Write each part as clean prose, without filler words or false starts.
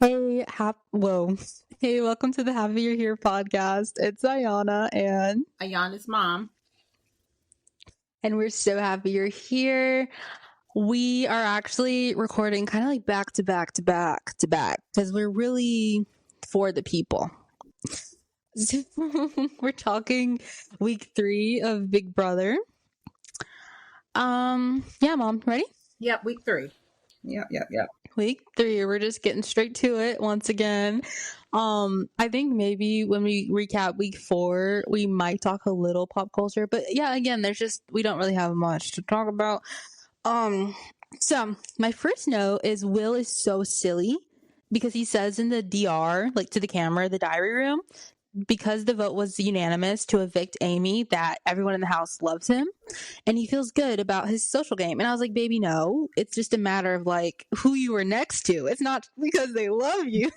Hey, whoa. Hey, welcome to the Happy You're Here podcast. It's Ayana Ayana's mom. and we're so happy you're here. We are actually recording kind of like back to back because we're really for the people. We're talking week 3 of Big Brother. Yeah, Mom, ready? Yep, week 3. Yep. Week 3, we're just getting straight to it once again. I think maybe when we recap week 4, we might talk a little pop culture, but yeah, again, we don't really have much to talk about. So my first note is Will is so silly because he says in the DR, like to the camera, the diary room, because the vote was unanimous to evict Amy, that everyone in the house loves him and he feels good about his social game. And I was like, baby, no, it's just a matter of like who you were next to. It's not because they love you,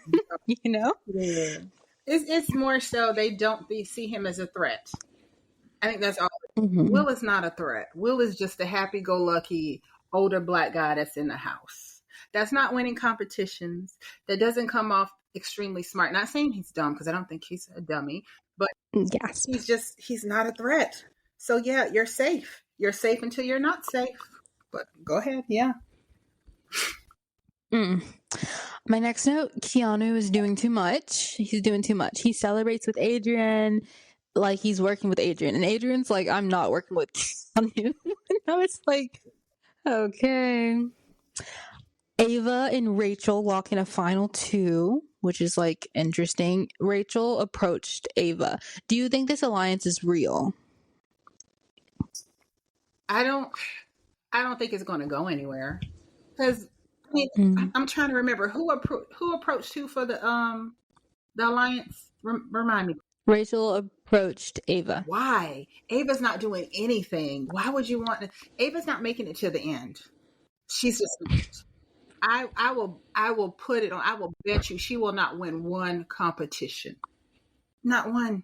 you know? Yeah. It's more so they see him as a threat. I think that's all. Mm-hmm. Will is not a threat. Will is just a happy-go-lucky older black guy that's in the house. That's not winning competitions. That doesn't come off extremely smart. Not saying he's dumb, because I don't think he's a dummy, but yes, he's not a threat. So yeah, you're safe. You're safe until you're not safe. But go ahead, yeah. My next note, Keanu is doing too much. He's doing too much. He celebrates with Adrian like he's working with Adrian. And Adrian's like, I'm not working with Keanu. Now it's like, okay. Ava and Rachel lock in a final 2, which is like interesting. Rachel approached Ava. Do you think this alliance is real? I don't think it's going to go anywhere, because I'm trying to remember who approached who for the alliance. Remind me. Rachel approached Ava. Why? Ava's not doing anything. Why would you want to? Ava's not making it to the end. She's just not. I will put it on. I will bet you she will not win one competition. Not one.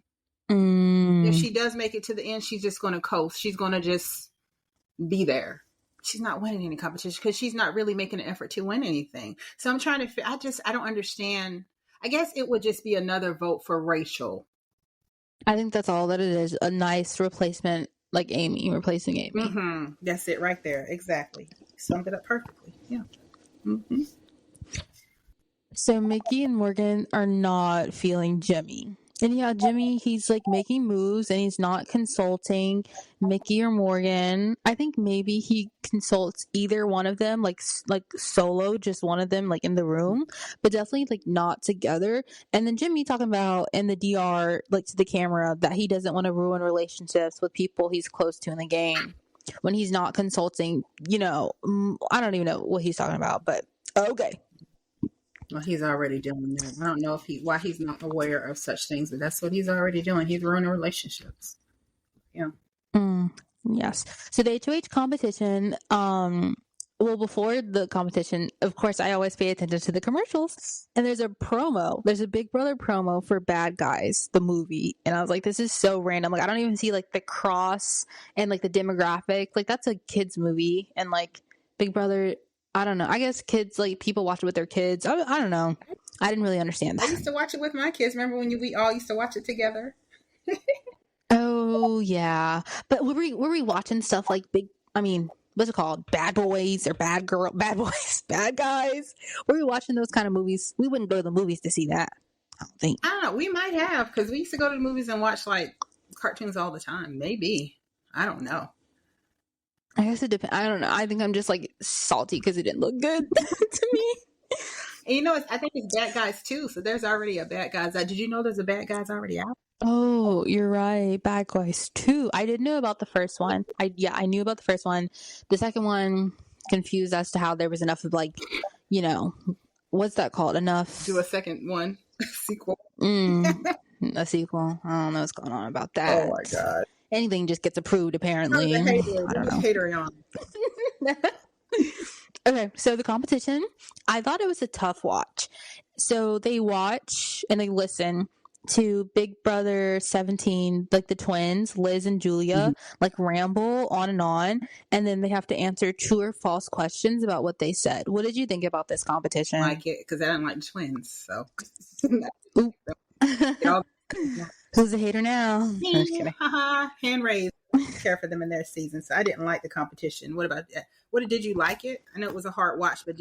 If she does make it to the end, she's just going to coast. She's going to just be there. She's not winning any competition because she's not really making an effort to win anything. So I'm trying to. I don't understand. I guess it would just be another vote for Rachel. I think that's all that it is. A nice replacement, like Amy, replacing Amy. Mm-hmm. That's it right there. Exactly. Summed it up perfectly. Yeah. Mm-hmm. So Mickey and Morgan are not feeling Jimmy. And yeah, Jimmy, he's like making moves and he's not consulting Mickey or Morgan. I think maybe he consults either one of them, like solo, just one of them, like in the room, but definitely like not together. And then Jimmy talking about in the DR, like to the camera, that he doesn't want to ruin relationships with people he's close to in the game when he's not consulting, I don't even know what he's talking about, but okay. Well, he's already doing that. I don't know why he's not aware of such things, but that's what he's already doing. He's ruining relationships. Yeah. Yes. So the HOH competition, before the competition, of course, I always pay attention to the commercials. And there's a promo. There's a Big Brother promo for Bad Guys, the movie. And I was like, this is so random. Like, I don't even see like the cross and like the demographic. Like, that's a kid's movie. And like Big Brother, I don't know. I guess kids, like, people watch it with their kids. I don't know. I didn't really understand that. I used to watch it with my kids. Remember when we all used to watch it together? Oh, yeah. But were we watching stuff like what's it called? Bad Boys or Bad Boys, Bad Guys? Were we watching those kind of movies? We wouldn't go to the movies to see that, I don't think. I don't know. We might have, because we used to go to the movies and watch, like, cartoons all the time. Maybe. I don't know. I guess it depends. I don't know. I think I'm just like salty because it didn't look good to me. And I think it's Bad Guys 2. So there's already a Bad Guys out. Did you know there's a Bad Guys already out? Oh, you're right. Bad Guys 2. I didn't know about the first one. I knew about the first one. The second one, confused as to how there was enough of like, what's that called? Enough. Do a second one. Sequel. A sequel. I don't know what's going on about that. Oh my God. Anything just gets approved, apparently. I don't know. Catering on. Okay, so the competition, I thought it was a tough watch. So they watch and they listen to Big Brother 17, like the twins, Liz and Julia, like ramble on, and then they have to answer true or false questions about what they said. What did you think about this competition? Like it because I don't like the twins. So, Ooh. y'all, Who's the hater now? I'm just kidding. Hand raised. Care for them in their season, so I didn't like the competition. What about that? What did you like it? I know it was a hard watch, but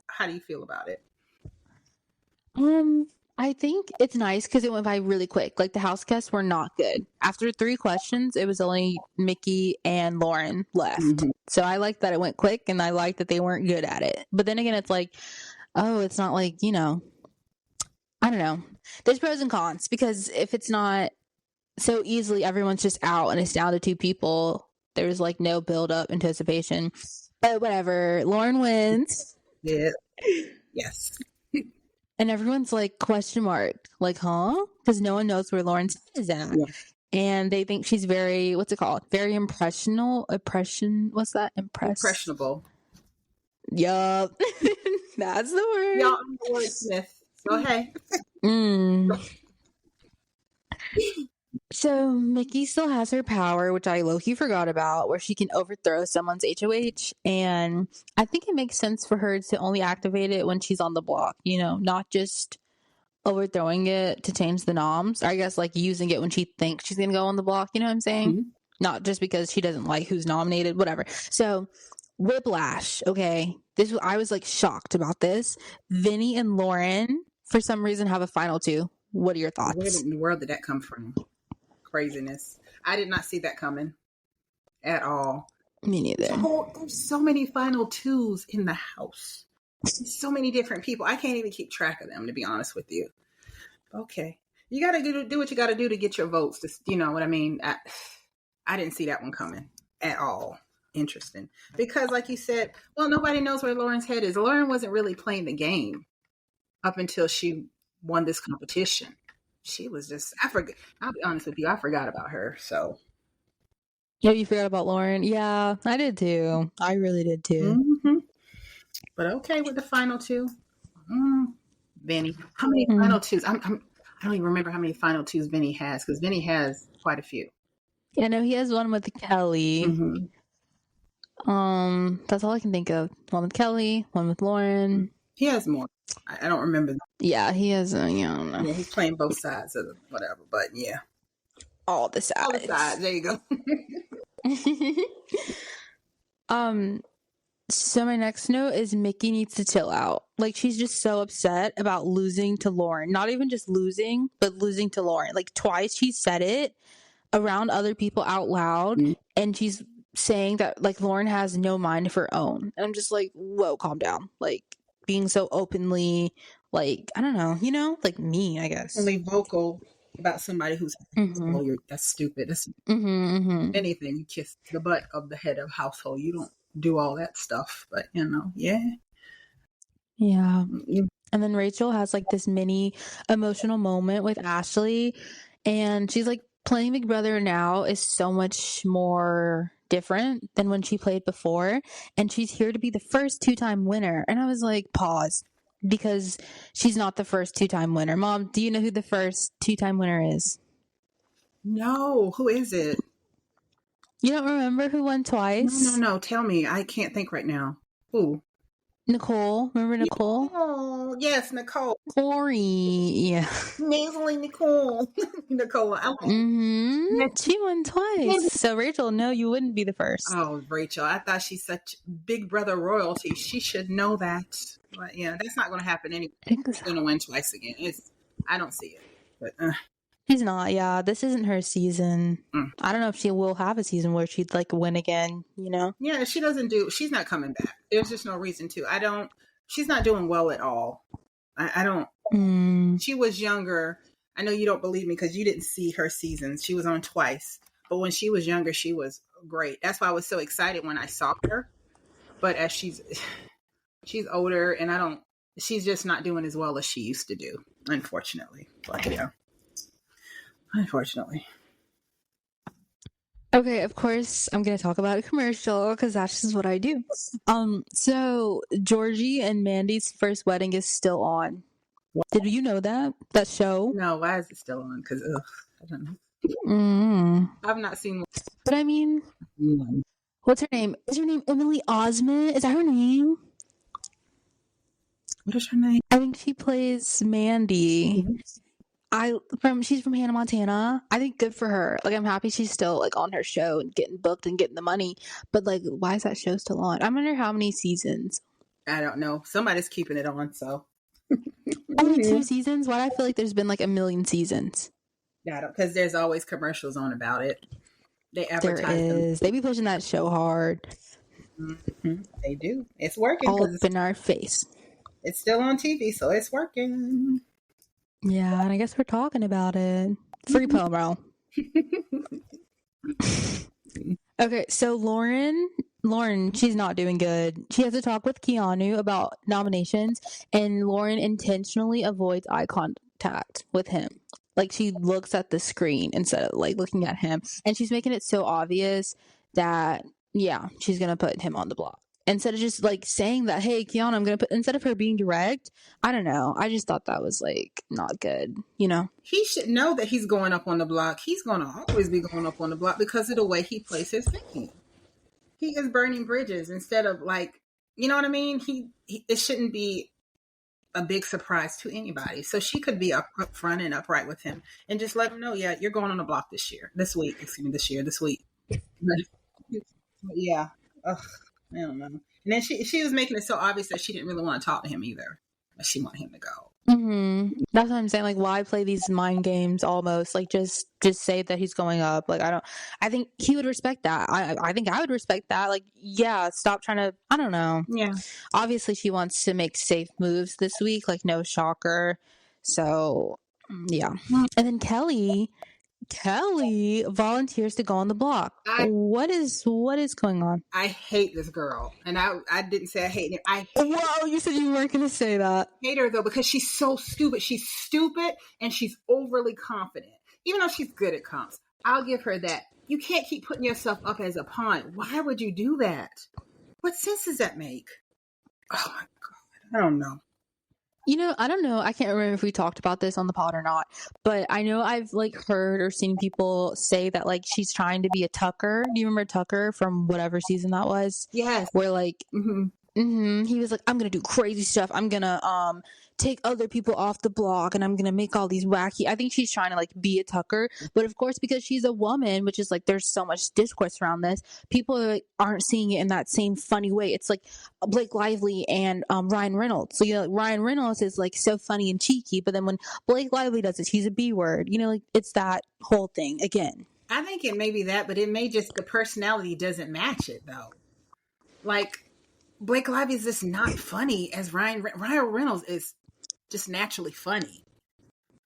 how do you feel about it? I think it's nice because it went by really quick. Like the house guests were not good. After 3 questions, it was only Mickey and Lauren left. So I like that it went quick, and I like that they weren't good at it. But then again, it's like, oh, it's not like, I don't know. There's pros and cons, because if it's not so easily everyone's just out and it's down to 2 people, there's like no build up anticipation. But whatever, Lauren wins. Yeah. Yes. And everyone's like question mark, like, huh? Because no one knows where Lauren's head is at. Yeah. And they think she's very, what's it called? Very impressionable. What's that? Impressionable. Yup. That's the word. Y'all, I'm the wordsmith. So hey. So Mickey still has her power, which I low-key forgot about, where she can overthrow someone's HOH. And I think it makes sense for her to only activate it when she's on the block, not just overthrowing it to change the noms. Or I guess like using it when she thinks she's going to go on the block, you know what I'm saying? Not just because she doesn't like who's nominated, whatever. So Whiplash, okay. I was like shocked about this. Vinny and Lauren, for some reason, have a final 2. What are your thoughts? Where in the world did that come from? Craziness. I did not see that coming at all. Me neither. There's so many final 2s in the house. There's so many different people. I can't even keep track of them, to be honest with you. Okay. You got to do what you got to do to get your votes. You know what I mean? I didn't see that one coming at all. Interesting. Because like you said, well, nobody knows where Lauren's head is. Lauren wasn't really playing the game up until she won this competition. She was just, I'll be honest with you, I forgot about her. So. Yeah, you forgot about Lauren? Yeah, I did too. I really did too. But okay with the final 2. Vinny. How many final 2s? I don't even remember how many final 2s Vinny has, because Vinny has quite a few. Yeah, no, he has one with Kelly. That's all I can think of. One with Kelly, one with Lauren. He has more. I don't remember. Yeah, he has. I don't know. Yeah, he's playing both sides of whatever. But yeah, all the sides. All the sides. There you go. So my next note is Mickey needs to chill out. Like, she's just so upset about losing to Lauren. Not even just losing, but losing to Lauren. Like, twice she said it around other people out loud, and she's saying that like Lauren has no mind of her own. And I'm just like, whoa, calm down. Like, being so openly, like, I don't know, like mean, I guess. Only vocal about somebody who's that's stupid. That's anything. You kiss the butt of the head of household. You don't do all that stuff. But yeah. And then Rachel has like this mini emotional moment with Ashley, and she's like, playing Big Brother now is so much more different than when she played before, and she's here to be the first 2-time winner. And I was like, pause, because she's not the first 2-time winner. Mom, do you know who the first 2-time winner is? No, who is it? You don't remember who won twice? No, tell me. I can't think right now. Who? Nicole. Remember Nicole? Oh, yes, Nicole. Corey. Yeah. Nasally Nicole. Nicole. She won twice. So, Rachel, no, you wouldn't be the first. Oh, Rachel. I thought she's such Big Brother royalty. She should know that. But, yeah, that's not going to happen anyway. She's going to win twice again. I don't see it. But she's not, yeah. This isn't her season. I don't know if she will have a season where she'd like win again, Yeah, she's not coming back. There's just no reason to. She's not doing well at all. I don't. She was younger. I know you don't believe me because you didn't see her seasons. She was on twice. But when she was younger, she was great. That's why I was so excited when I saw her. But as she's older, and she's just not doing as well as she used to do, unfortunately. But yeah. Unfortunately. Okay, of course, I'm going to talk about a commercial because that's just what I do. So Georgie and Mandy's first wedding is still on. Did you know that show? No, why is it still on? Because I don't know. I've not seen But I mean, one. what's her name? Is her name Emily Osment? Is that her name? What is her name? I think she plays Mandy. She's from Hannah Montana. I think good for her. Like, I'm happy she's still like on her show and getting booked and getting the money. But like, why is that show still on? I wonder how many seasons. I don't know. Somebody's keeping it on, so Only 2 seasons? Why do I feel like there's been like a million seasons? yeah, because there's always commercials on about it. They There advertise is. They be pushing that show hard. They do. It's working. All up in our face. It's still on TV, so it's working. Yeah, and I guess we're talking about it. Free promo. Okay, so Lauren, she's not doing good. She has to talk with Keanu about nominations, and Lauren intentionally avoids eye contact with him. Like, she looks at the screen instead of like looking at him, and she's making it so obvious that she's gonna put him on the block instead of just like saying that, hey Keanu, I'm gonna put, instead of her being direct. I don't know, I just thought that was like not good, you know. He should know that he's going up on the block. He's going to always be going up on the block because of the way he plays his game. He is burning bridges instead of like, you know what I mean? It shouldn't be a big surprise to anybody. So she could be up front and upright with him and just let him know, yeah, you're going on the block this week. Yeah. Ugh, I don't know. And then she was making it so obvious that she didn't really want to talk to him either. But she wanted him to go. That's what I'm saying. Like, why play these mind games? Almost like just say that he's going up. Like, I think he would respect that. I think I would respect that. Like, yeah, stop trying to. I don't know. Yeah. Obviously, she wants to make safe moves this week. Like, no shocker. So, yeah. And then Kelly volunteers to go on the block. What is going on? I hate this girl, and I didn't say I hate her. Whoa, you said you weren't going to say that. I hate her though because she's so stupid. She's stupid and she's overly confident. Even though she's good at comps, I'll give her that. You can't keep putting yourself up as a pawn. Why would you do that? What sense does that make? Oh my God, I don't know. You know, I don't know. I can't remember if we talked about this on the pod or not, but I know I've like heard or seen people say that like she's trying to be a Tucker. Do you remember Tucker from whatever season that was? Yes. Where like, he was like, I'm gonna do crazy stuff. I'm gonna take other people off the block, and I'm gonna make all these wacky. I think she's trying to like be a Tucker, but of course because she's a woman, which is like there's so much discourse around this, people like, aren't seeing it in that same funny way. It's like Blake Lively and Ryan Reynolds. So you know, like, Ryan Reynolds is like so funny and cheeky, but then when Blake Lively does it, he's a B word. You know, like it's that whole thing again. I think it may be that, but it may just the personality doesn't match it though. Like Blake Lively is just not funny as Ryan Reynolds is just naturally funny.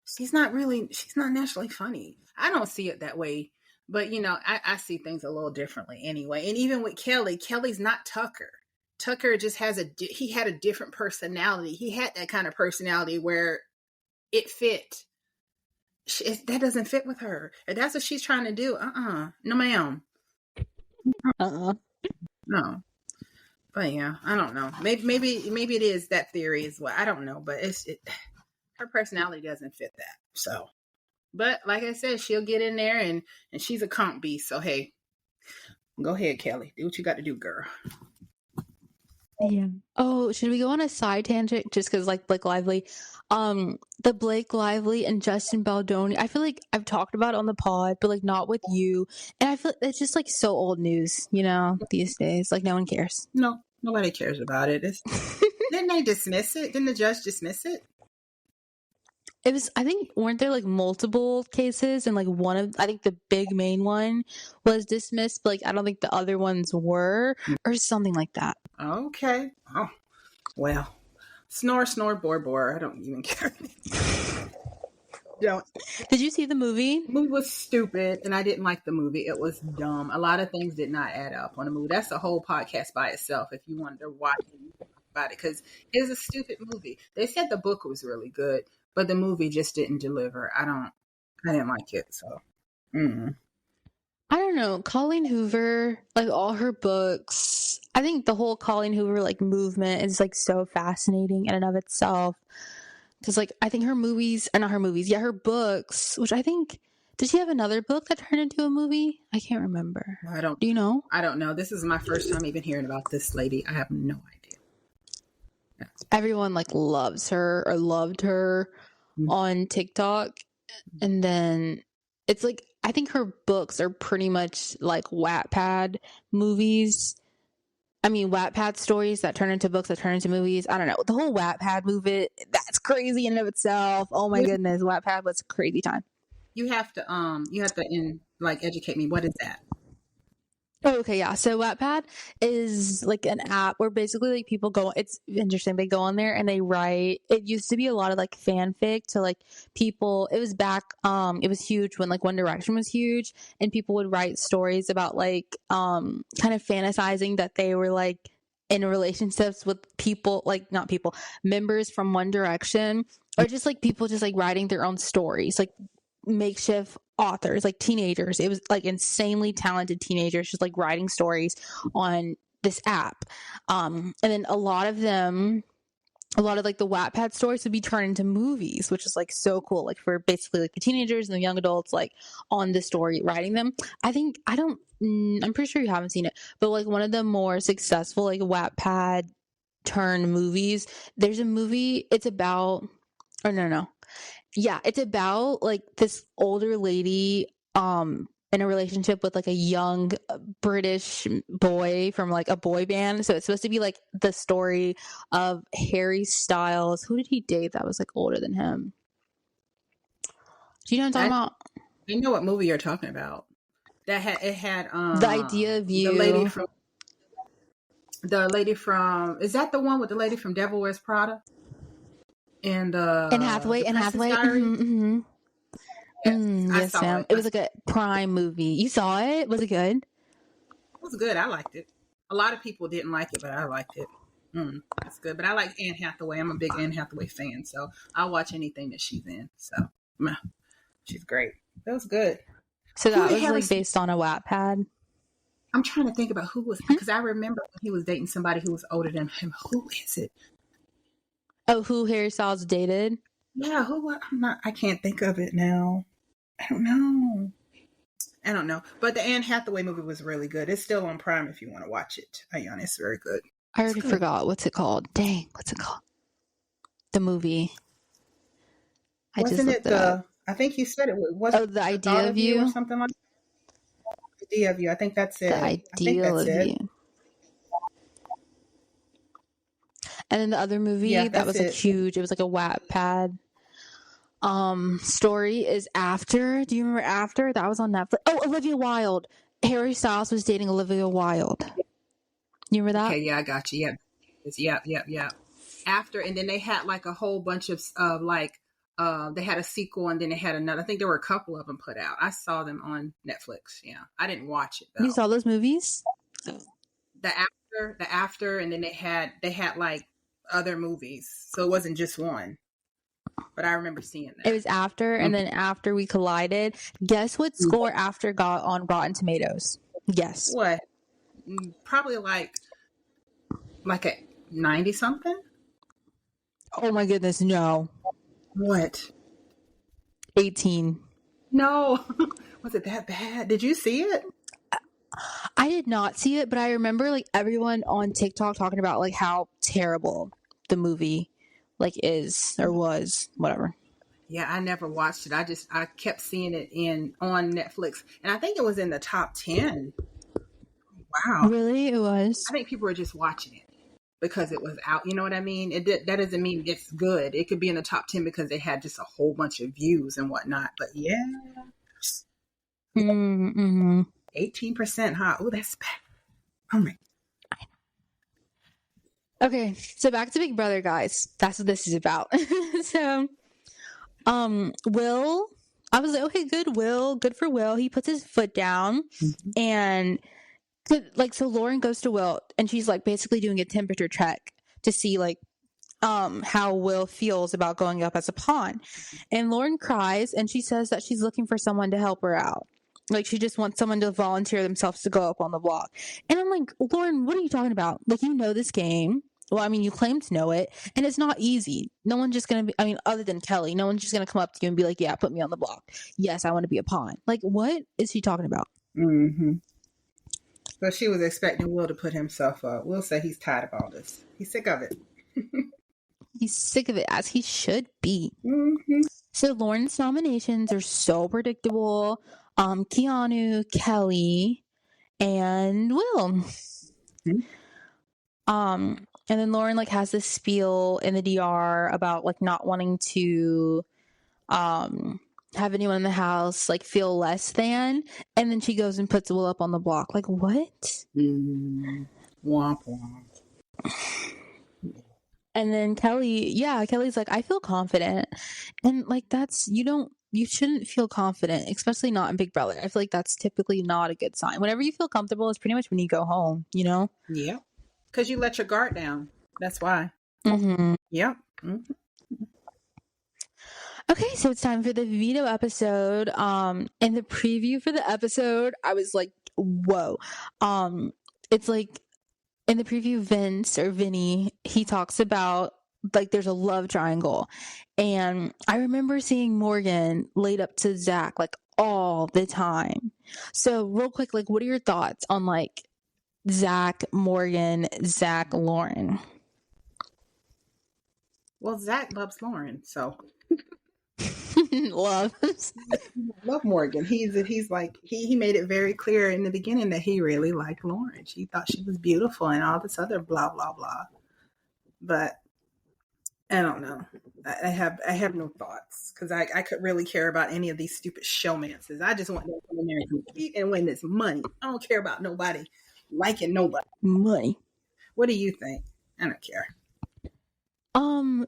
She's not naturally funny. I don't see it that way, but you know, I see things a little differently anyway. And even with Kelly's not Tucker. Tucker just he had a different personality. He had that kind of personality where it fit. That doesn't fit with her. And that's what she's trying to do. No ma'am. No. But yeah, I don't know. Maybe it is that theory as well. I don't know, but her personality doesn't fit that. So, but like I said, she'll get in there and she's a comp beast. So hey, go ahead, Kelly. Do what you got to do, girl. Yeah. Oh, should we go on a side tangent just because like Blake Lively? The Blake Lively and Justin Baldoni, I feel like I've talked about it on the pod, but like not with you. And I feel it's just like so old news, you know, these days. Like no one cares. No, nobody cares about it. Didn't they dismiss it? Didn't the judge dismiss it? It was, I think, weren't there like multiple cases, and like I think the big main one was dismissed, but like I don't think the other ones were, or something like that. Okay. Oh, well, snore, bore. I don't even care. Don't. Did you see the movie? The movie was stupid, and I didn't like the movie. It was dumb. A lot of things did not add up on the movie. That's a whole podcast by itself if you wanted to watch it about it, because it was a stupid movie. They said the book was really good, but the movie just didn't deliver. I didn't like it. So, I don't know. Colleen Hoover, like all her books, I think the whole Colleen Hoover like movement is like so fascinating in and of itself. Because, like, I think her movies, or not her movies, yeah, her books, which I think, did she have another book that turned into a movie? I can't remember. Do you know? I don't know. This is my first time even hearing about this lady. I have no idea. Yeah. Everyone, like, loves her or loved her on TikTok. And then it's like, I think her books are pretty much like Wattpad movies. I mean, Wattpad stories that turn into books that turn into movies. I don't know. The whole Wattpad movement, that's crazy in and of itself. Oh my goodness. Wattpad was a crazy time. You have to educate me. What is that? Oh, okay, yeah. So Wattpad is like an app where basically like people go, it's interesting. They go on there and they write. It used to be a lot of like fanfic to like people. It was back, it was huge when like One Direction was huge, and people would write stories about like kind of fantasizing that they were like in relationships with people, like not people, members from One Direction, or just like people just like writing their own stories, like makeshift authors, like teenagers. It was like insanely talented teenagers just like writing stories on this app. And then a lot of like the Wattpad stories would be turned into movies, which is like so cool. Like for basically like the teenagers and the young adults like on the story writing them. I'm pretty sure you haven't seen it, but like one of the more successful like Wattpad turned movies, there's a movie, it's about, or no. Yeah, it's about like this older lady in a relationship with like a young British boy from like a boy band. So it's supposed to be like the story of Harry Styles. Who did he date that was like older than him? Do you know what I'm talking about? I know what movie you're talking about. It had The Idea of You. The lady from is that the one with the lady from Devil Wears Prada? And Hathaway. Mm-hmm. Yes, ma'am. It was like a Prime movie. You saw it? Was it good? It was good. I liked it. A lot of people didn't like it, but I liked it. It's good. But I like Anne Hathaway. I'm a big Anne Hathaway fan, so I'll watch anything that she's in. So she's great. That was good. So that was like based on a Wattpad. I'm trying to think about who was, because I remember when he was dating somebody who was older than him. Who is it? Oh, who Harry Styles dated? Yeah, I can't think of it now. I don't know. But the Anne Hathaway movie was really good. It's still on Prime if you want to watch it. Ayana, it's very good. I already forgot. What's it called? Dang, what's it called? The movie. I think you said it was. Oh, The Idea of You? Or something like that. The Idea of You. I think that's it. The Idea of You. And then the other movie that was like huge, it was like a Wattpad story is After. Do you remember After? That was on Netflix. Oh, Olivia Wilde. Harry Styles was dating Olivia Wilde. You remember that? Okay, yeah, I got you. Yeah. After, and then they had like a whole bunch of they had a sequel, and then they had another. I think there were a couple of them put out. I saw them on Netflix. Yeah, I didn't watch it though. You saw those movies? The After, and then they had like other movies, so it wasn't just one. But I remember seeing that. It was After, and then After We Collided. Guess what score After got on Rotten Tomatoes? Guess. What? Probably like a 90 something. Oh my goodness, no. What? 18. No. Was it that bad? Did you see it? I did not see it, but I remember like everyone on TikTok talking about like how terrible the movie like is or was, whatever. Yeah, I never watched it. I kept seeing it on Netflix, and I think it was in the top 10. Wow. Really? It was? I think people were just watching it because it was out. You know what I mean? That doesn't mean it's good. It could be in the top 10 because they had just a whole bunch of views and whatnot. But yeah. 18%, huh? Oh, that's bad. Oh my. Okay, so back to Big Brother, guys. That's what this is about. So, Will, I was like, okay, good for Will. He puts his foot down, and so Lauren goes to Will, and she's like basically doing a temperature check to see like how Will feels about going up as a pawn. And Lauren cries, and she says that she's looking for someone to help her out. Like, she just wants someone to volunteer themselves to go up on the block. And I'm like, Lauren, what are you talking about? Like, you know this game. well, I mean, you claim to know it, and it's not easy. No one's just gonna be, I mean, other than Kelly, no one's just gonna come up to you and be like, yeah, put me on the block. Yes, I want to be a pawn. Like, what is she talking about? Mm-hmm. So she was expecting Will to put himself up. Will said he's tired of all this. He's sick of it. He's sick of it, as he should be. Mm-hmm. So Lauren's nominations are so predictable. Keanu, Kelly, and Will. And then Lauren like has this spiel in the DR about like not wanting to have anyone in the house like feel less than, and then she goes and puts Will up on the block. Like, what? Mm-hmm. Womp womp. And then Kelly's like, I feel confident. And like, you shouldn't feel confident, especially not in Big Brother. I feel like that's typically not a good sign. Whenever you feel comfortable, it's pretty much when you go home, you know? Yeah. Because you let your guard down. That's why. Mm-hmm. Yep. Mm-hmm. Okay, so it's time for the veto episode. In the preview for the episode, I was like, whoa. It's like, in the preview, Vinny, he talks about like there's a love triangle, and I remember seeing Morgan laid up to Zach like all the time. So real quick, like, what are your thoughts on like Zach, Morgan, Zach, Lauren? Well, Zach loves Lauren, so Love Morgan. He's like he made it very clear in the beginning that he really liked Lauren. She thought she was beautiful and all this other blah blah blah. But I don't know. I have no thoughts because I could really care about any of these stupid showmances. I just want them to come in there and compete and win this money. I don't care about nobody liking nobody. money. What do you think? I don't care.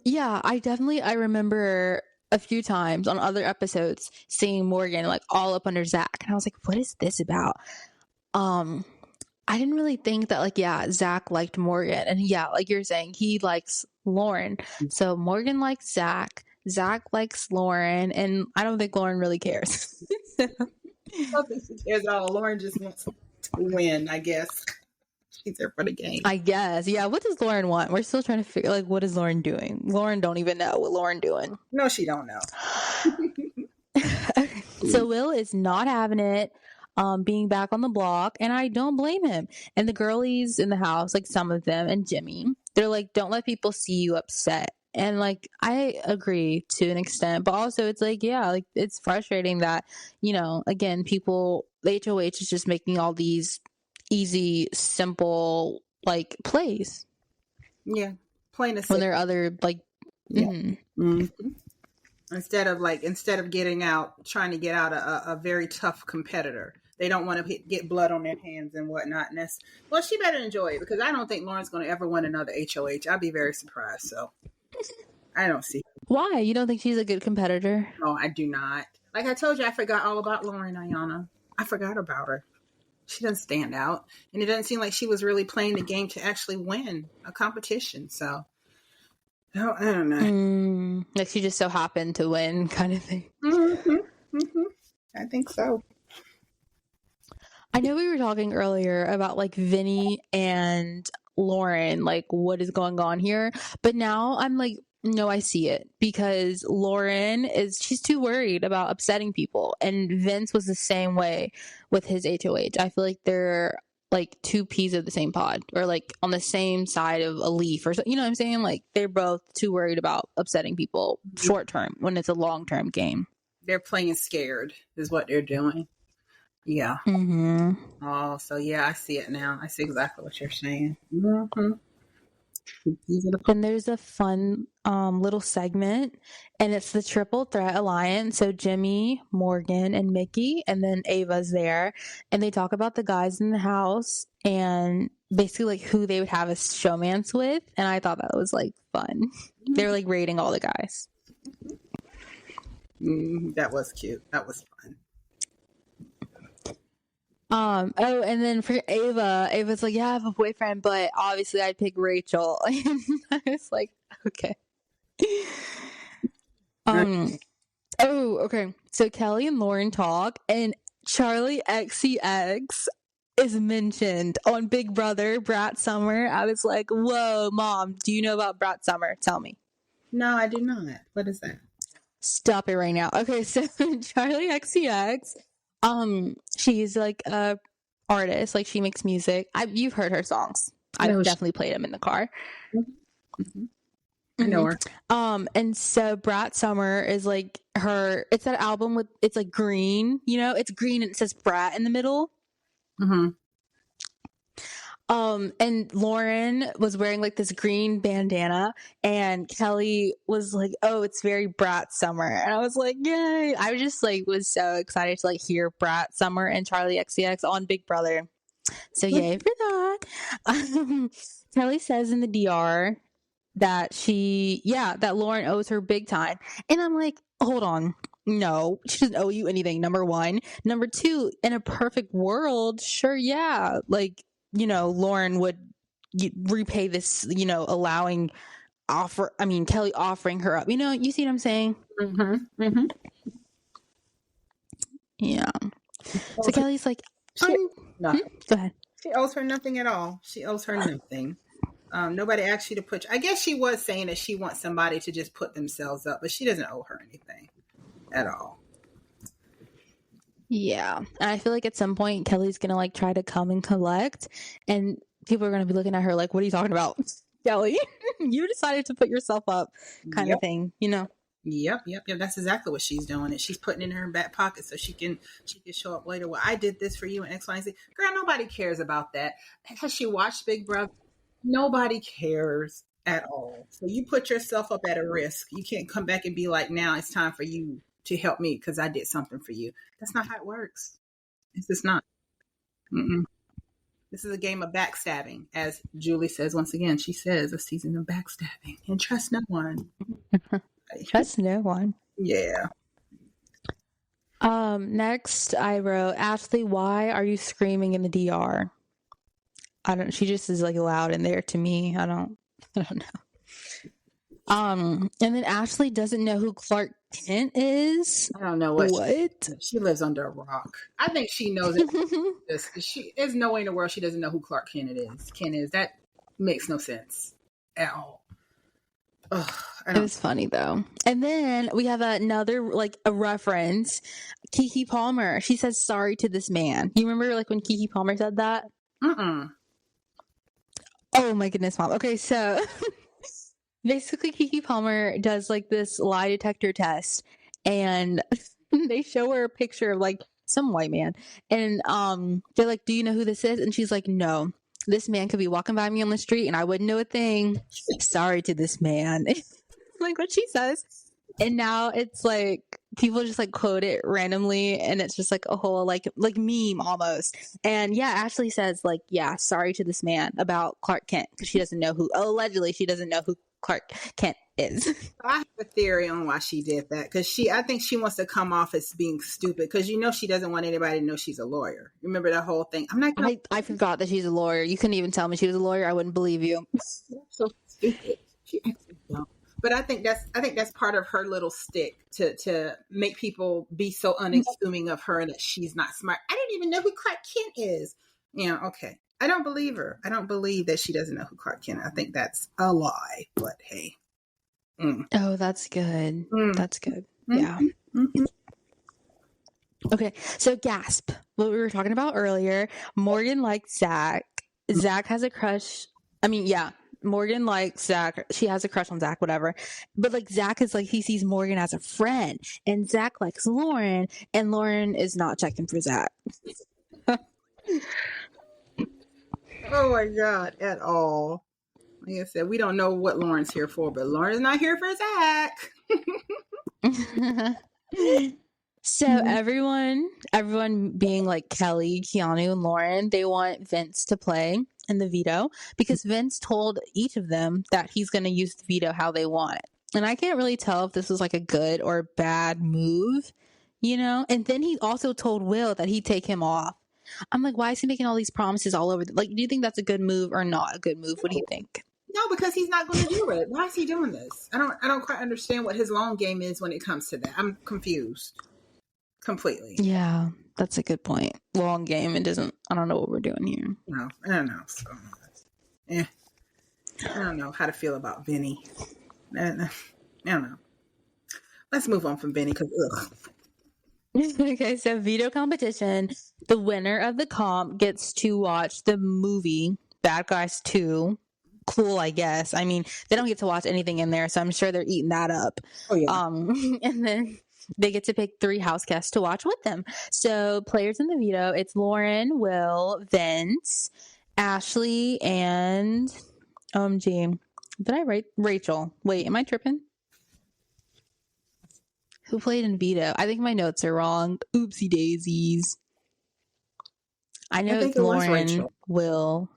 Yeah, I remember a few times on other episodes seeing Morgan like all up under Zach, and I was like, what is this about? I didn't really think that like, yeah, Zach liked Morgan, and yeah, like you're saying, he likes Lauren. So Morgan likes Zach likes Lauren, and I don't think Lauren really cares. I don't think she cares at all. Lauren just wants to win, I guess. She's there for the game. I guess. Yeah, what does Lauren want? We're still trying to figure like, what is Lauren doing? Lauren don't even know what Lauren doing. No, she don't know. So Will is not having it, being back on the block, and I don't blame him. And the girlies in the house, like some of them, and Jimmy, they're like, don't let people see you upset. And like, I agree to an extent, but also it's like, yeah, like it's frustrating that, you know, again, people, the HOH is just making all these easy, simple like plays. Yeah, plain and when there are other like, yeah. Mm-hmm. Instead of trying to get out a very tough competitor. They don't want to get blood on their hands and whatnot. And she better enjoy it because I don't think Lauren's going to ever win another HOH. I'd be very surprised. So I don't see. Why? You don't think she's a good competitor? No, I do not. Like I told you, I forgot all about Lauren Ayana. I forgot about her. She doesn't stand out. And it doesn't seem like she was really playing the game to actually win a competition. So I don't know. Like she just so happened to win kind of thing. Mm-hmm. Mm-hmm. I think so. I know we were talking earlier about like Vinny and Lauren, like what is going on here, but now I'm like, no, I see it, because Lauren she's too worried about upsetting people, and Vince was the same way with his HOH. I feel like they're like two peas of the same pod, or like on the same side of a leaf, or so, you know what I'm saying? Like they're both too worried about upsetting people short term when it's a long term game. They're playing scared is what they're doing. Yeah. Mm-hmm. Oh, so yeah, I see it now. I see exactly what you're saying. Mm-hmm. And there's a fun little segment, and it's the Triple Threat Alliance. So Jimmy, Morgan, and Mickey, and then Ava's there, and they talk about the guys in the house and basically like who they would have a showmance with. And I thought that was like fun. They were like rating all the guys. That was cute. That was fun. And then for Ava's like, yeah, I have a boyfriend, but obviously I'd pick Rachel. And I was like, okay. Okay. So Kelly and Lauren talk, and Charlie XCX, is mentioned on Big Brother, Brat Summer. I was like, whoa, Mom, do you know about Brat Summer? Tell me. No, I do not. What is that? Stop it right now. Okay, so Charlie XCX, she's like a artist, like she makes music. You've heard her songs. I've No, definitely played them in the car. Mm-hmm. I know her. And so Brat Summer is like it's that album with, it's like green, it's green and it says Brat in the middle. Mm-hmm. And Lauren was wearing like this green bandana, and Kelly was like, "Oh, it's very Brat Summer," and I was like, "Yay!" I just like was so excited to like hear Brat Summer and Charlie XCX on Big Brother. So yay for that. Kelly says in the DR that that Lauren owes her big time, and I'm like, hold on. No, she doesn't owe you anything, number one. Number two, in a perfect world, sure, yeah, like, Lauren would repay this, allowing Kelly offering her up. You see what I'm saying? Mm-hmm. Mm-hmm. Yeah. So Kelly's like, go ahead. She owes her nothing at all. She owes her nothing. Nobody asked you to put. I guess she was saying that she wants somebody to just put themselves up, but she doesn't owe her anything at all. Yeah. And I feel like at some point Kelly's gonna like try to come and collect, and people are gonna be looking at her like, what are you talking about, Kelly? You decided to put yourself up, kind of thing, Yep. That's exactly what she's doing. And she's putting it in her back pocket so she can show up later. Well, I did this for you and X, Y, and Z. Girl, nobody cares about that. Has she watched Big Brother? Nobody cares at all. So you put yourself up at a risk. You can't come back and be like, now it's time for you to help me because I did something for you. That's not how it works. It's just not. Mm-mm. This is a game of backstabbing, as Julie says once again. She says a season of backstabbing, and trust no one. Trust no one. Yeah. Next I wrote, Ashley, why are you screaming in the DR? She just is like loud in there to me. I don't know. And then Ashley doesn't know who Clark Kent is. I don't know what. She lives under a rock. I think she knows it. There's no way in the world she doesn't know who Clark Kent is. That makes no sense at all. Ugh, it was funny though. And then we have another like a reference. Keke Palmer. She says sorry to this man. You remember like when Keke Palmer said that? Oh my goodness, Mom. Okay, so basically Keke Palmer does like this lie detector test, and they show her a picture of like some white man, and they're like, do you know who this is? And she's like, no, this man could be walking by me on the street and I wouldn't know a thing. Sorry to this man. Like what she says. And now it's like people just like quote it randomly, and it's just like a whole like meme almost. And yeah, Ashley says like, yeah, sorry to this man about Clark Kent, because she doesn't know allegedly she doesn't know who Clark Kent is. I have a theory on why she did that, because I think she wants to come off as being stupid, because she doesn't want anybody to know she's a lawyer. Remember that whole thing? I forgot that she's a lawyer. You couldn't even tell me she was a lawyer. I wouldn't believe you. So stupid. She actually dumb. But I think that's part of her little stick to make people be so unassuming of her that she's not smart. I didn't even know who Clark Kent is. Okay. I don't believe her. I don't believe that she doesn't know who Clark Kent is. I think that's a lie. But hey. Oh, that's good. That's good. Yeah. Okay, so gasp. What we were talking about earlier. Morgan likes Zach. Zach has a crush. Morgan likes Zach. She has a crush on Zach, whatever. But like Zach is like, he sees Morgan as a friend, and Zach likes Lauren, and Lauren is not checking for Zach. Oh my God, at all. Like I said, we don't know what Lauren's here for, but Lauren's not here for Zach. So everyone being like Kelly, Keanu, and Lauren, they want Vince to play in the veto, because Vince told each of them that he's going to use the veto how they want it. And I can't really tell if this was like a good or bad move, And then he also told Will that he'd take him off. I'm like, why is he making all these promises all over? Do you think that's a good move or not a good move? What do you think? No, because he's not going to do it. Why is he doing this? I don't quite understand what his long game is when it comes to that. I'm confused. completely. Yeah, that's a good point. Long game. It doesn't. I don't know what we're doing here. No, I don't know. So, I don't know how to feel about Vinny. I don't know. Let's move on from Vinny because Okay, so veto competition. The winner of the comp gets to watch the movie Bad Guys 2. Cool, I guess. I mean, they don't get to watch anything in there, so I'm sure they're eating that up. Oh yeah. And then they get to pick 3 house guests to watch with them. So players in the veto, it's Lauren, Will, Vince, Ashley, and did I write Rachel? Wait, am I tripping? Who played in veto? I think my notes are wrong. Oopsie daisies. I know think it's it was Lauren, Rachel. Will.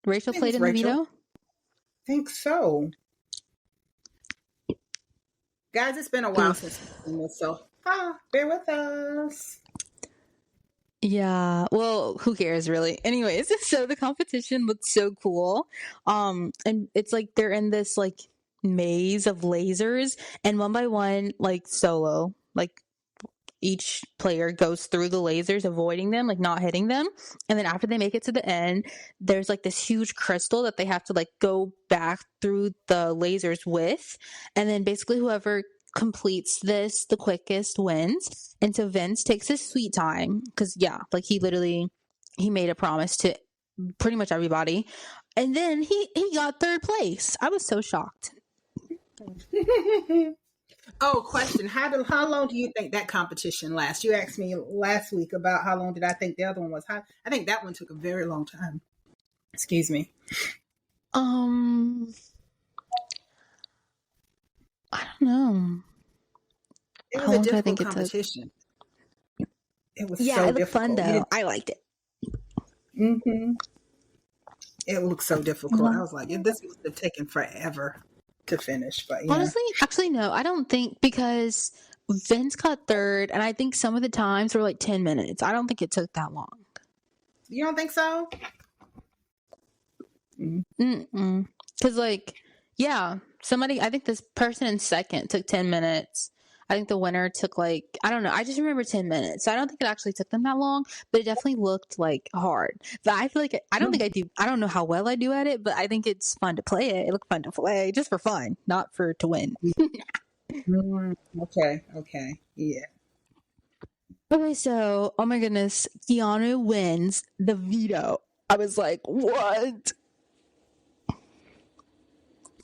Rachel I think played it's in the Rachel. veto? I think so. Guys, it's been a while since we've seen this, so bear with us. Yeah. Well, who cares really? Anyways, so the competition looks so cool. And it's like they're in this like maze of lasers, and one by one, like solo, like each player goes through the lasers, avoiding them, like not hitting them. And then after they make it to the end, there's like this huge crystal that they have to like go back through the lasers with. And then basically whoever completes this the quickest wins. And so Vince takes his sweet time because, yeah, like he made a promise to pretty much everybody. And then he got 3rd place. I was so shocked. Oh, question. How long do you think that competition lasts? You asked me last week about how long did I think the other one was. I think that one took a very long time. Excuse me. I don't know. It How was a long do I think difficult it took? competition. It was Yeah, so it looked fun difficult. though. I liked it. Mm-hmm. It looked so difficult. I was like, this must have taken forever to finish. But yeah. Honestly, actually, no, I don't think, because Vince got 3rd, and I think some of the times were like 10 minutes. I don't think it took that long. You don't think so? Because, like, yeah, I think this person in 2nd took 10 minutes. I think the winner took like, I don't know. I just remember 10 minutes. So I don't think it actually took them that long, but it definitely looked like hard. But I feel like, I don't know how well I do at it, but I think it's fun to play it. It looked fun to play just for fun, not to win. Okay. Yeah. Okay, so, oh my goodness, Keanu wins the veto. I was like, what?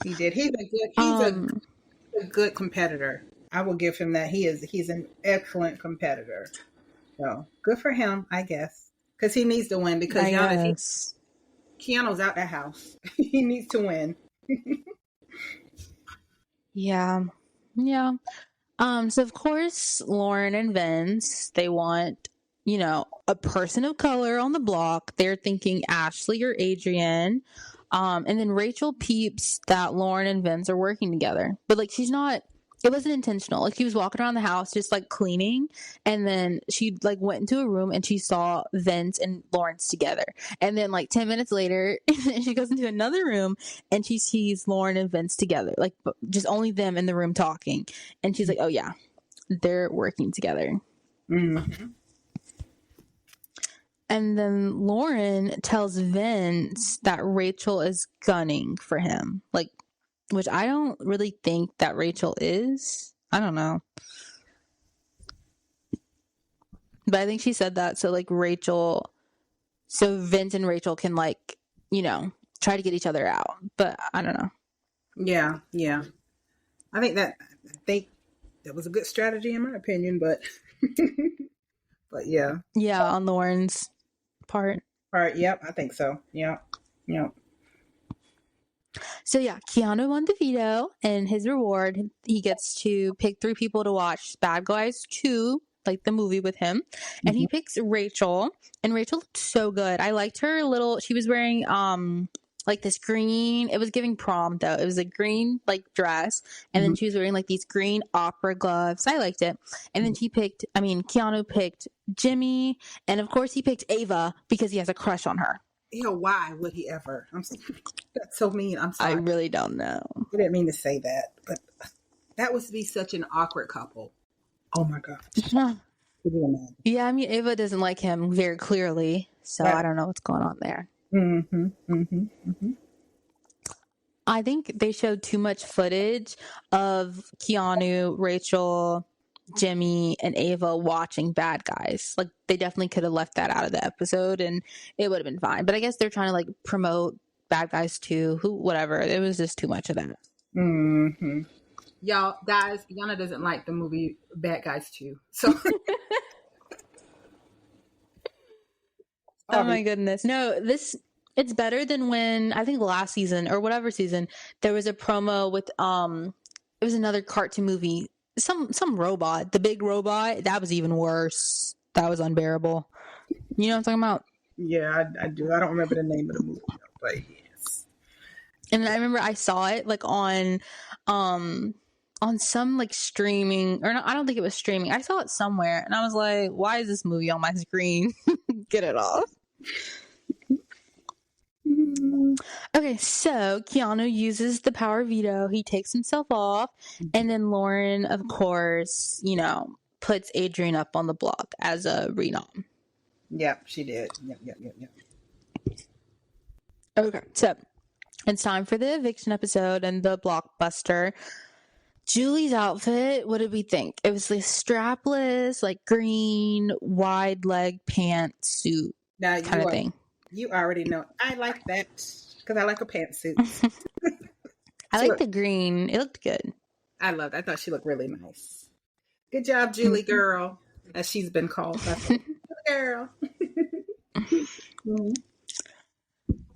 He did. He's a good competitor. I will give him that. He's an excellent competitor. So good for him, I guess. Because he needs to win because Keanu's out the house. He needs to win. Yeah. So of course, Lauren and Vince, they want, a person of color on the block. They're thinking Ashley or Adrian. And then Rachel peeps that Lauren and Vince are working together. But like it wasn't intentional. Like she was walking around the house just like cleaning, and then she like went into a room and she saw Vince and Lawrence together. And then like 10 minutes later, she goes into another room and she sees Lauren and Vince together, like just only them in the room talking. And she's like, oh yeah, they're working together. Mm-hmm. And then Lauren tells Vince that Rachel is gunning for him. Like, which I don't really think that Rachel is. I don't know. But I think she said that so Vince and Rachel can like, try to get each other out. But I don't know. Yeah. I think that was a good strategy in my opinion, but but yeah. Yeah, on Lauren's part. All right, yep, I think so. Yep. So yeah, Keanu won the veto, and his reward, he gets to pick 3 people to watch Bad Guys 2, like the movie with him. And he picks Rachel, and Rachel looked so good. I liked her she was wearing like this green, it was giving prom though. It was a green like dress, and then she was wearing like these green opera gloves. I liked it. And then Keanu picked Jimmy, and of course he picked Ava because he has a crush on her. Yeah, why would he ever? That's so mean. I'm sorry. I really don't know. I didn't mean to say that, but that would be such an awkward couple. Oh my gosh. Huh. Could you imagine? Yeah, I mean, Ava doesn't like him very clearly, so Right. I don't know what's going on there. Mm-hmm. Mm-hmm. Mm-hmm. I think they showed too much footage of Keanu, Rachel, Jimmy, and Ava watching Bad Guys. Like, they definitely could have left that out of the episode and it would have been fine. But I guess they're trying to, like, promote Bad Guys too. Whatever. It was just too much of that. Mm-hmm. Y'all, guys, Yana doesn't like the movie Bad Guys 2. So, oh my goodness. No, it's better than when I think last season or whatever season there was a promo with it was another cartoon movie, some robot, the big robot. That was even worse. That was unbearable. You know what I'm talking about? Yeah, I do. I don't remember the name of the movie, but yes. And I remember I saw it like on some like streaming, or no, I don't think it was streaming. I saw it somewhere and I was like, why is this movie on my screen? Get it off. Okay, so Keanu uses the power veto. He takes himself off, and then Lauren, of course, you know, puts Adrian up on the block as a renom. Yep, she did. Yep. Okay, so it's time for the eviction episode and the blockbuster. Julie's outfit, what did we think? It was this strapless, like green, wide leg pantsuit kind of thing. You already know. I like that because I like a pantsuit. I like the green. It looked good. I loved it. I thought she looked really nice. Good job, Julie girl, as she's been called. Girl.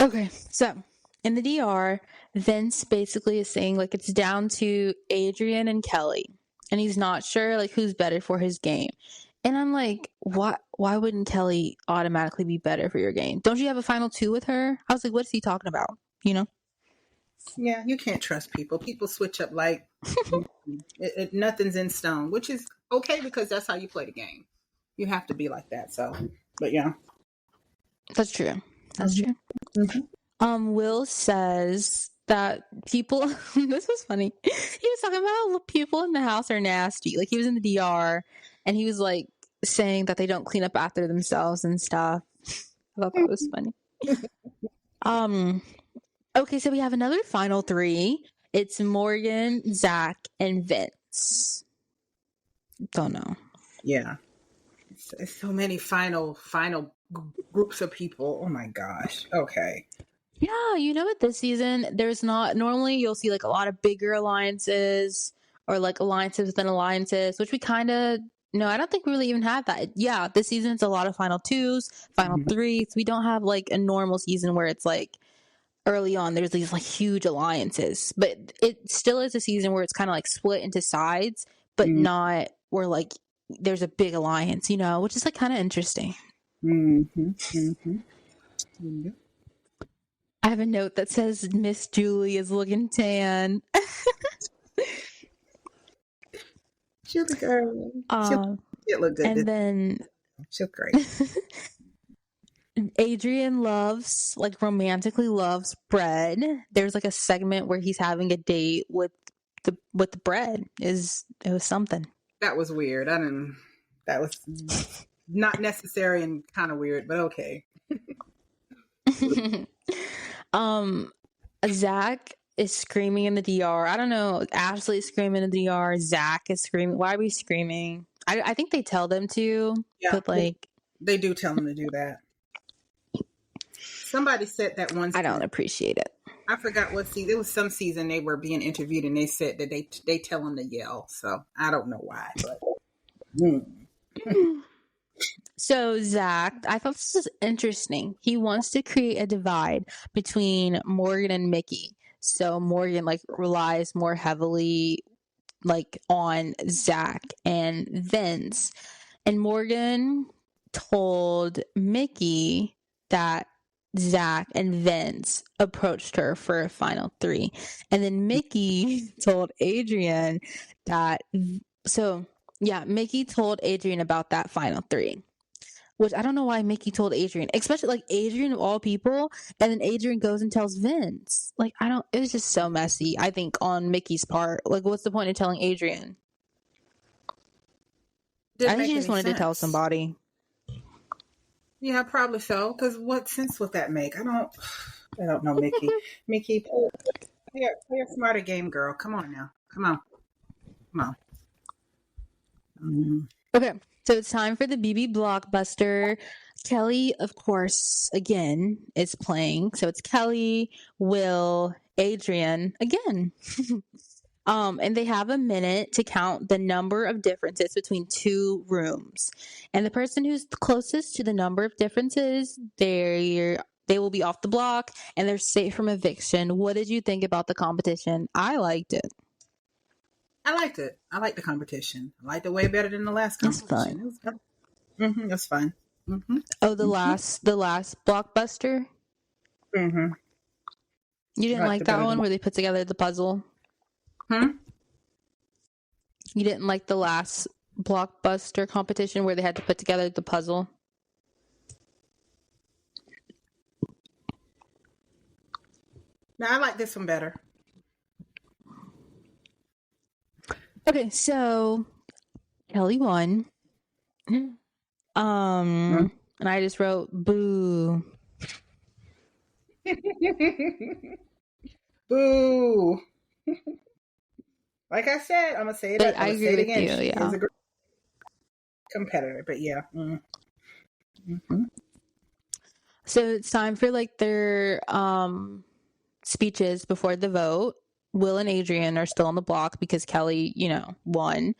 Okay, so in the DR, Vince basically is saying like it's down to Adrian and Kelly, and he's not sure like who's better for his game. And I'm like, why wouldn't Kelly automatically be better for your game? Don't you have a final two with her? I was like, what's he talking about? You know? Yeah, you can't trust people. People switch up like nothing's in stone, which is okay because that's how you play the game. You have to be like that. So, but yeah. That's true. That's true. Mm-hmm. Will says that people, this was funny. He was talking about people in the house are nasty. Like he was in the DR and he was like saying that they don't clean up after themselves and stuff. I thought that was funny. Okay, so we have another final three. It's Morgan, Zach, and Vince. Don't know. Yeah. It's so many final groups of people. Oh my gosh. Okay. Yeah, you know what, this season there's not, normally you'll see like a lot of bigger alliances or like alliances within alliances, which we kind of, no, I don't think we really even have that. Yeah, this season it's a lot of final twos, final threes. We don't have like a normal season where it's like early on there's these like huge alliances, but it still is a season where it's kind of like split into sides, but not where like there's a big alliance, you know, which is like kind of interesting. I have a note that says Miss Julie is looking tan. She'll look girl. She'll look good. And then she'll great. Adrian loves, like romantically loves bread. There's like a segment where he's having a date with the bread. It was something. That was weird. That was not necessary and kind of weird, but okay. Zach is screaming in the DR. I don't know. Ashley's screaming in the DR. Zach is screaming. Why are we screaming? I think they tell them to, but like they do tell them to do that. Somebody said that once. I don't appreciate it. I forgot what season. It was some season they were being interviewed and they said that they tell them to yell. So I don't know why, but. So Zach, I thought this was interesting. He wants to create a divide between Morgan and Mickey. So Morgan like relies more heavily like on Zach and Vince. And Morgan told Mickey that Zach and Vince approached her for a final three. And then Mickey told Adrian that, so yeah, Mickey told Adrian about that final three. Which I don't know why Mickey told Adrian, especially like Adrian of all people, and then Adrian goes and tells Vince. Like, it was just so messy, I think, on Mickey's part. Like, what's the point of telling Adrian? Didn't I think make she just any wanted to tell sense. somebody. Yeah, probably so. Because what sense would that make? I don't know, Mickey. Mickey, play a smarter game, girl. Come on now. Come on. Come on. Mhm. Okay, so it's time for the BB Blockbuster. Kelly, of course, again is playing. So it's Kelly, Will, Adrian again. And they have a minute to count the number of differences between two rooms. And the person who's closest to the number of differences, they will be off the block and they're safe from eviction. What did you think about the competition? I liked it. I liked it. I liked the competition. I liked it way better than the last It's competition. fun. It was good. It was fun. Mm-hmm. Oh, the Mm-hmm. last Blockbuster? Mm-hmm. You I didn't liked like it that better one than. where they put together the puzzle? Hmm? You didn't like the last Blockbuster competition where they had to put together the puzzle? No, I like this one better. Okay, so Kelly won. And I just wrote boo. Boo. Like I said, I'm gonna say it. I'm But I gonna say agree it with again. you, She yeah. is a great competitor, but yeah. Mm-hmm. So it's time for like their speeches before the vote. Will and Adrian are still on the block because Kelly, won.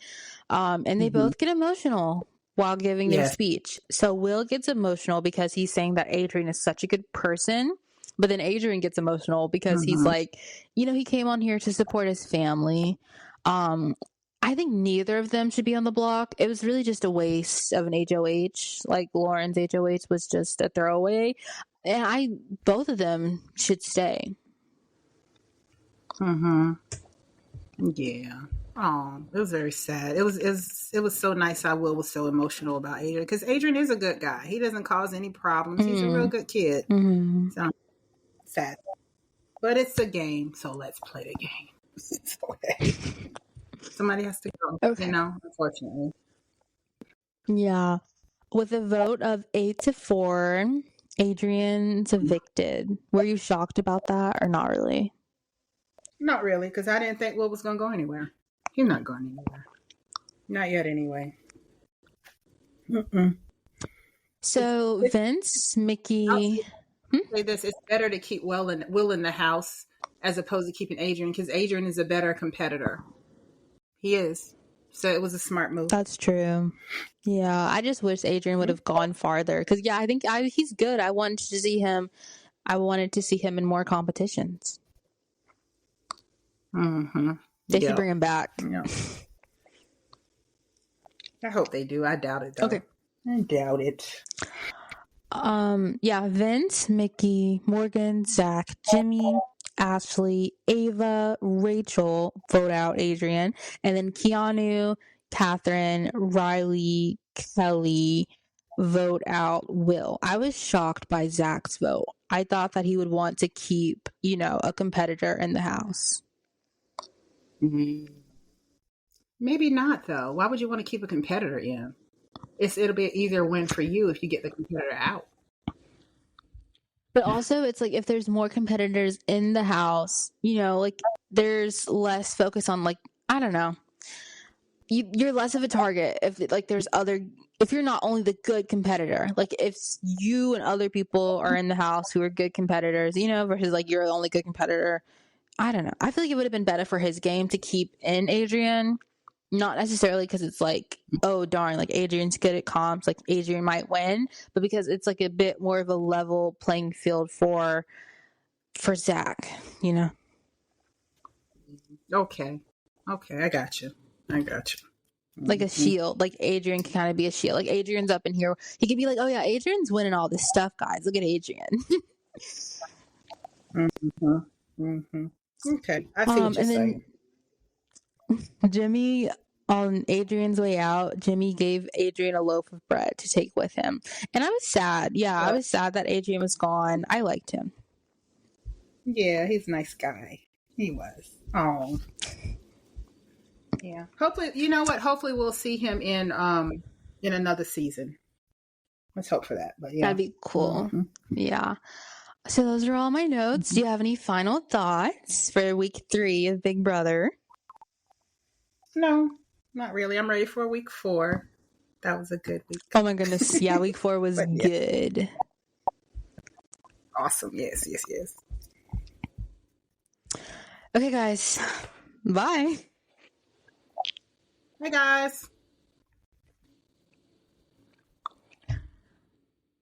And they Mm-hmm. both get emotional while giving their Yes. speech. So Will gets emotional because he's saying that Adrian is such a good person. But then Adrian gets emotional because he's Mm-hmm. like, he came on here to support his family. I think neither of them should be on the block. It was really just a waste of an HOH. Like Lauren's HOH was just a throwaway. And both of them should stay. Mm-hmm. Yeah. Oh, it was very sad. It was so nice how Will was so emotional about Adrian because Adrian is a good guy. He doesn't cause any problems. He's a real good kid. Mm-hmm. So sad. But it's a game, so let's play the game. Somebody has to go, Okay. unfortunately. Yeah. With a vote of 8-4, Adrian's evicted. Were you shocked about that or not really? Not really, because I didn't think Will was going to go anywhere. He's not going anywhere. Not yet, anyway. Mm-mm. So Vince, I'll Mickey. say this: it's better to keep Will in the house as opposed to keeping Adrian, because Adrian is a better competitor. He is. So it was a smart move. That's true. Yeah, I just wish Adrian would have gone farther because I think he's good. I wanted to see him. I wanted to see him in more competitions. Mm-hmm. They should bring him back. Yeah. I hope they do. I doubt it, though. Okay. I doubt it. Yeah, Vince, Mickey, Morgan, Zach, Jimmy, Ashley, Ava, Rachel vote out Adrian, and then Keanu, Catherine, Riley, Kelly vote out Will. I was shocked by Zach's vote. I thought that he would want to keep, a competitor in the house. Mm-hmm. Maybe not, though. Why would you want to keep a competitor in? It'll be an easier win for you if you get the competitor out. But also, it's like if there's more competitors in the house, like there's less focus on I don't know. You're less of a target if you're not only the good competitor. Like if you and other people are in the house who are good competitors, versus you're the only good competitor. I don't know. I feel like it would have been better for his game to keep in Adrian. Not necessarily because it's oh darn, Adrian's good at comps, Adrian might win, but because it's a bit more of a level playing field for Zach, Okay, I got you. like a shield. Adrian can kind of be a shield. Adrian's up in here, he could be oh yeah, Adrian's winning all this stuff, guys. Look at Adrian. Mm-hmm. Mm-hmm. Okay, I see what you're saying. Jimmy, on Adrian's way out, Jimmy gave Adrian a loaf of bread to take with him. And I was sad. Yeah, I was sad that Adrian was gone. I liked him. Yeah, he's a nice guy. He was. Oh. Yeah. Hopefully, you know what? Hopefully, we'll see him in another season. Let's hope for that. But yeah. That'd be cool. Mm-hmm. Yeah. So those are all my notes. Do you have any final thoughts for week 3 of Big Brother? No, not really. I'm ready for week 4. That was a good week. Oh my goodness. Yeah, week 4 was But, yeah. good. Awesome. Yes, yes, yes. Okay, guys. Bye. Hey, guys.